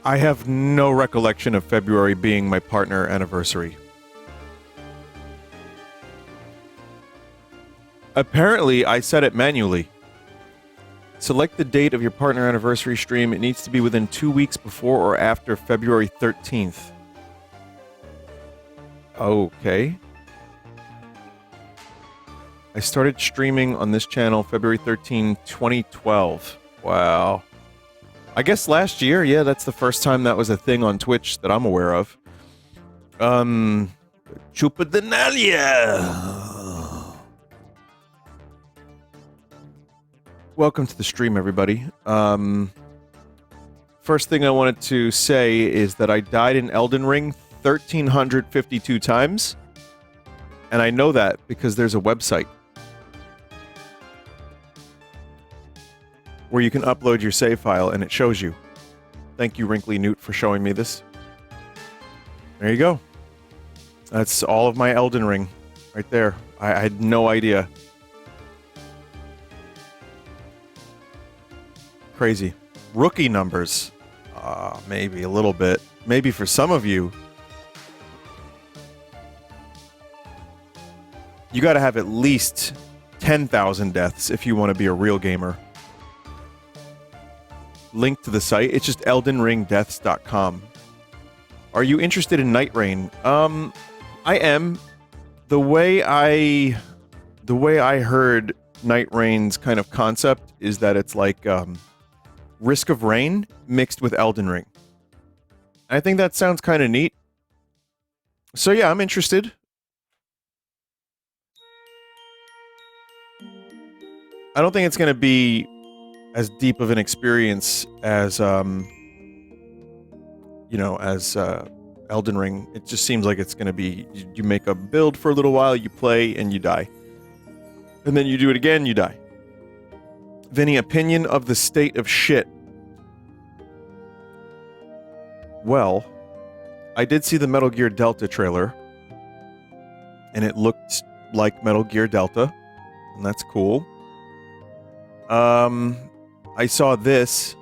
I have no recollection of February being my partner anniversary. Apparently, I set it manually. Select the date of your partner anniversary stream. It needs to be within 2 weeks before or after February 13th. Okay. I started streaming on this channel February 13, 2012. Wow. I guess last year, yeah, that's the first time that was a thing on Twitch that I'm aware of. Chupadenalia! Welcome to the stream, everybody. First thing I wanted to say is that I died in Elden Ring 1,352 times. And I know that because there's a website where you can upload your save file and it shows you. Thank you, Wrinkly Newt, for showing me this. There you go. That's all of my Elden Ring right there. I had no idea. Crazy. Rookie numbers. Maybe a little bit. Maybe for some of you. You gotta have at least 10,000 deaths if you want to be a real gamer. Link to the site. It's just eldenringdeaths.com. Are you interested in Nightreign? I am. The way I heard Nightreign's kind of concept is that it's like Risk of Rain mixed with Elden Ring. I think that sounds kind of neat. So yeah, I'm interested. I don't think it's going to be as deep of an experience as, as Elden Ring. It just seems like it's going to be, you make a build for a little while, you play, and you die. And then you do it again, you die. Vinny, opinion of the state of shit. Well, I did see the Metal Gear Delta trailer, and it looked like Metal Gear Delta, and that's cool. I saw this.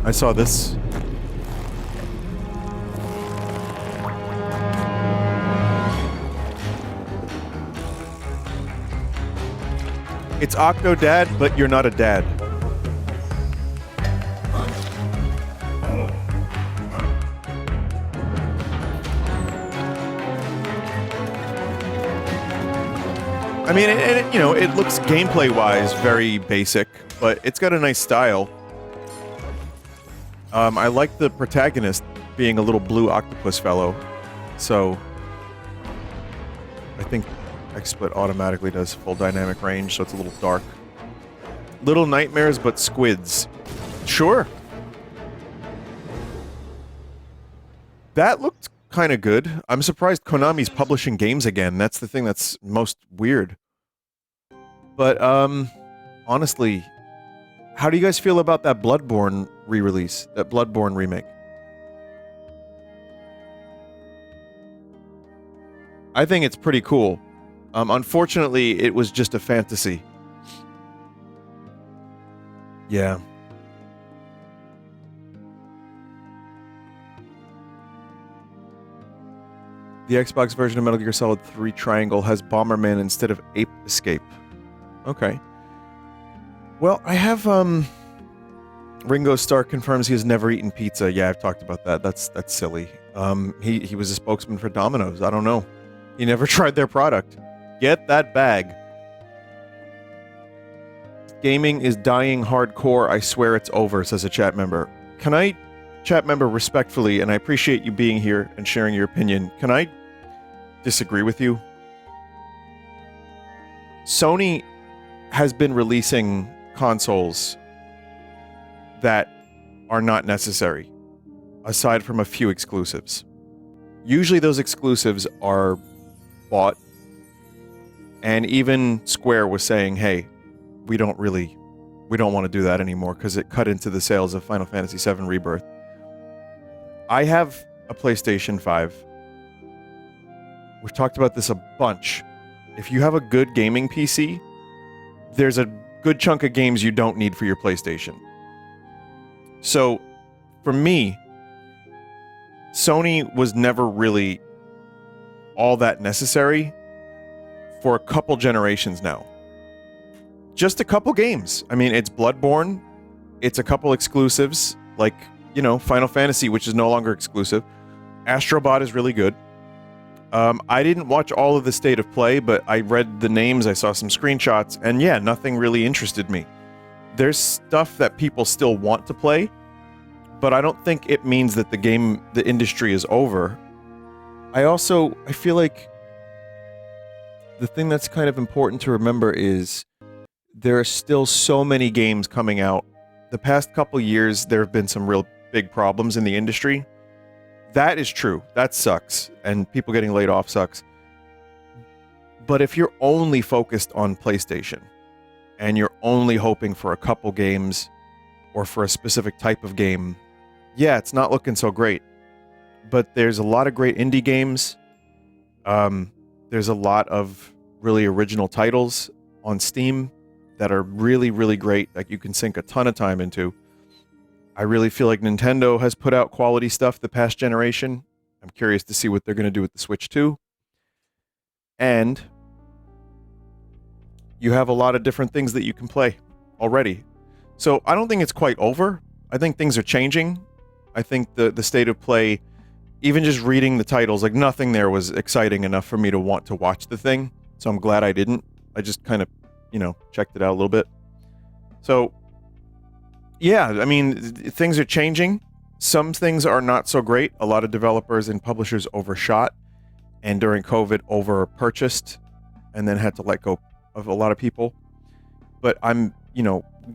I saw this. It's Octodad, but you're not a dad. I mean, it looks gameplay-wise very basic, but it's got a nice style. I like the protagonist being a little blue octopus fellow, so I think XSplit automatically does full dynamic range, so it's a little dark. Little nightmares, but squids. Sure. That looked kind of good. I'm surprised Konami's publishing games again. That's the thing that's most weird. But, honestly, how do you guys feel about that Bloodborne re-release? That Bloodborne remake? I think it's pretty cool. Unfortunately, it was just a fantasy. Yeah. The Xbox version of Metal Gear Solid 3 Triangle has Bomberman instead of Ape Escape. Okay. Well, I have, Ringo Starr confirms he has never eaten pizza. Yeah, I've talked about that. That's silly. He was a spokesman for Domino's. I don't know. He never tried their product. Get that bag. Gaming is dying hardcore. I swear it's over, says a chat member. Can I, chat member, respectfully, and I appreciate you being here and sharing your opinion, can I disagree with you? Sony has been releasing consoles that are not necessary, aside from a few exclusives. Usually those exclusives are bought, and even Square was saying, hey, we don't want to do that anymore because it cut into the sales of Final Fantasy VII Rebirth. I have a PlayStation 5. we've talked about this a bunch. If you have a good gaming PC, there's a good chunk of games you don't need for your PlayStation. So, for me, Sony was never really all that necessary for a couple generations now. Just a couple games. I mean, it's Bloodborne, it's a couple exclusives, like, you know, Final Fantasy, which is no longer exclusive. Astrobot is really good. I didn't watch all of the State of Play, but I read the names, I saw some screenshots, and yeah, nothing really interested me. There's stuff that people still want to play, but I don't think it means that the industry is over. I feel like the thing that's kind of important to remember is there are still so many games coming out. The past couple years, there have been some real big problems in the industry. That is true. That sucks. And people getting laid off sucks. But if you're only focused on PlayStation and you're only hoping for a couple games or for a specific type of game, yeah, it's not looking so great. But there's a lot of great indie games. There's a lot of really original titles on Steam that are really, really great that you can sink a ton of time into. I really feel like Nintendo has put out quality stuff the past generation. I'm curious to see what they're going to do with the Switch 2. And you have a lot of different things that you can play already. So I don't think it's quite over. I think things are changing. I think the State of Play, even just reading the titles, like nothing there was exciting enough for me to want to watch the thing. So I'm glad I didn't. I just kind of, checked it out a little bit. So yeah, I mean, things are changing. Some things are not so great. A lot of developers and publishers overshot and during COVID over-purchased and then had to let go of a lot of people. But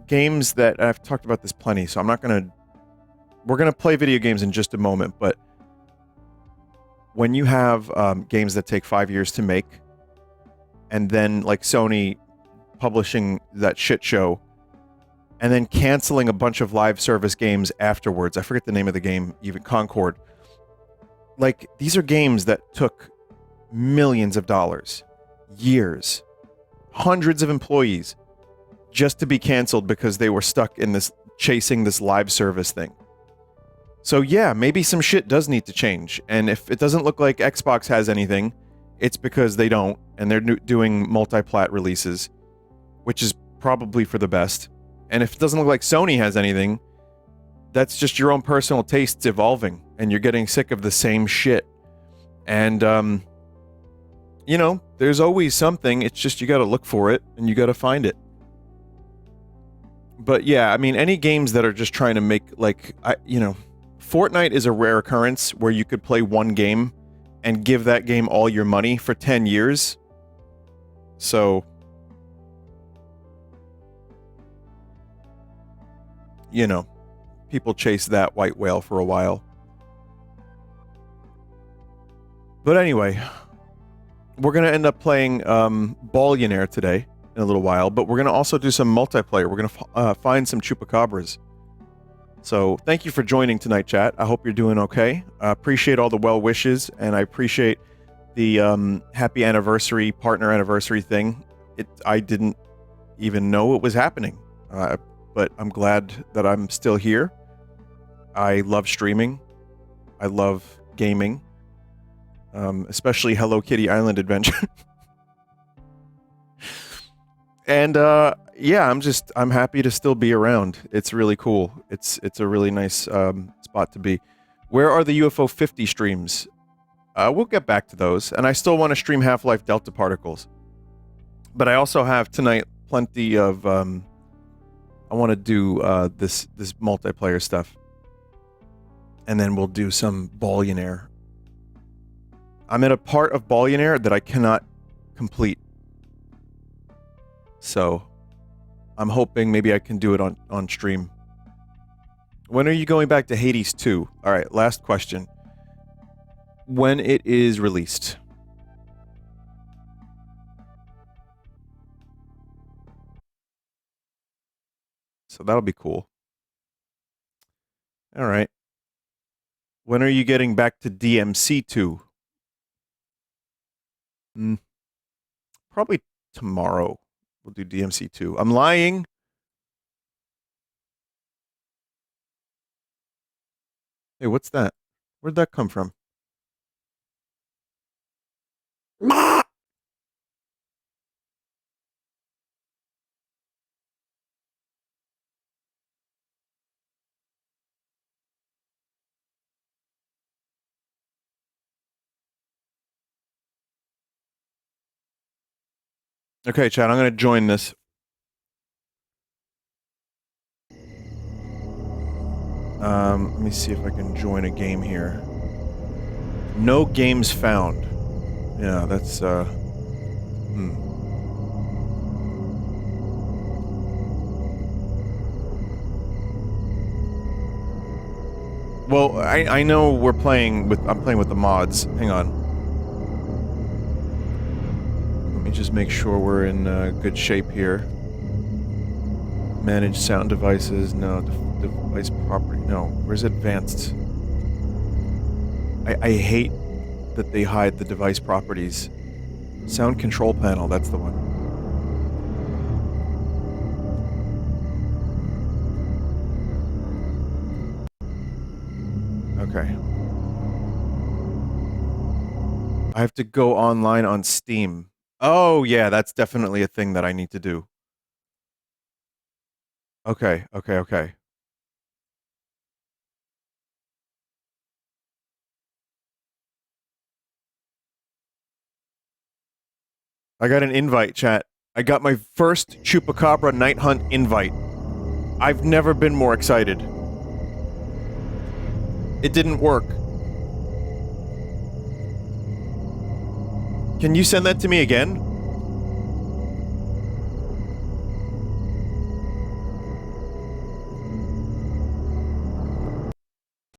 games that, I've talked about this plenty, so we're going to play video games in just a moment, but when you have games that take 5 years to make and then like Sony publishing that shit show and then canceling a bunch of live service games afterwards. I forget the name of the game, even Concord. Like, these are games that took millions of dollars, years, hundreds of employees just to be canceled because they were stuck in this, chasing this live service thing. So yeah, maybe some shit does need to change. And if it doesn't look like Xbox has anything, it's because they don't, and they're doing multi-plat releases, which is probably for the best. And if it doesn't look like Sony has anything, that's just your own personal tastes evolving, and you're getting sick of the same shit. And, there's always something. It's just you gotta look for it, and you gotta find it. But yeah, I mean, any games that are just trying to make, Fortnite is a rare occurrence where you could play one game and give that game all your money for 10 years. So, people chase that white whale for a while. But anyway, we're going to end up playing Ballionaire today in a little while, but we're going to also do some multiplayer. We're going to find some chupacabras. So thank you for joining tonight, chat. I hope you're doing okay. I appreciate all the well wishes, and I appreciate the happy anniversary, partner anniversary thing. I didn't even know it was happening. But I'm glad that I'm still here. I love streaming. I love gaming. Especially Hello Kitty Island Adventure. And I'm happy to still be around. It's really cool. It's a really nice spot to be. Where are the UFO 50 streams? We'll get back to those. And I still want to stream Half-Life Delta Particles. But I also have tonight plenty of I want to do this multiplayer stuff. And then we'll do some Ballionaire. I'm in a part of Ballionaire that I cannot complete. So, I'm hoping maybe I can do it on stream. When are you going back to Hades 2? Alright, last question. When it is released. So that'll be cool. Alright. When are you getting back to DMC 2? Mm, probably tomorrow we'll do DMC2. I'm lying. Hey, what's that? Where'd that come from? Okay, Chad, I'm gonna join this. Let me see if I can join a game here. No games found. Yeah, that's, Well, I know I'm playing with the mods. Hang on. Let me just make sure we're in good shape here. Manage sound devices. No. Device property. No. Where's advanced? I hate that they hide the device properties. Sound control panel. That's the one. Okay. I have to go online on Steam. Oh, yeah, that's definitely a thing that I need to do. Okay. I got an invite, chat. I got my first Chupacabra Night Hunt invite. I've never been more excited. It didn't work. Can you send that to me again?